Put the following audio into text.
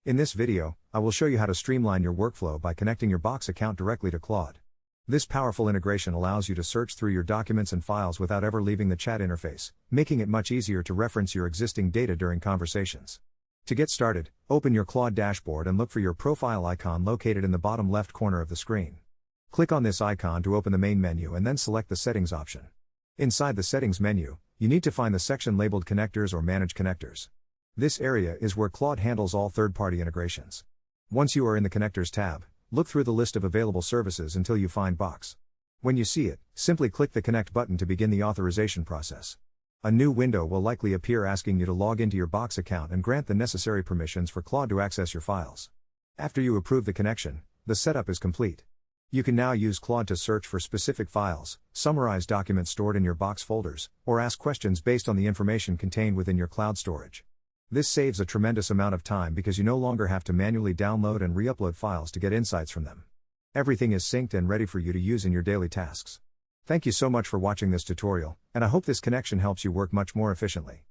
In this video, I will show you how to streamline your workflow by connecting your Box account directly to Claude. This powerful integration allows you to search through your documents and files without ever leaving the chat interface, making it much easier to reference your existing data during conversations. To get started, open your Claude dashboard and look for your profile icon located in the bottom left corner of the screen. Click on this icon to open the main menu and then select the Settings option. Inside the Settings menu, you need to find the section labeled Connectors or Manage Connectors. This area is where Claude handles all third-party integrations. Once you are in the Connectors tab, look through the list of available services until you find Box. When you see it, simply click the Connect button to begin the authorization process. A new window will likely appear asking you to log into your Box account and grant the necessary permissions for Claude to access your files. After you approve the connection, the setup is complete. You can now use Claude to search for specific files, summarize documents stored in your Box folders, or ask questions based on the information contained within your cloud storage. This saves a tremendous amount of time because you no longer have to manually download and re-upload files to get insights from them. Everything is synced and ready for you to use in your daily tasks. Thank you so much for watching this tutorial, and I hope this connection helps you work much more efficiently.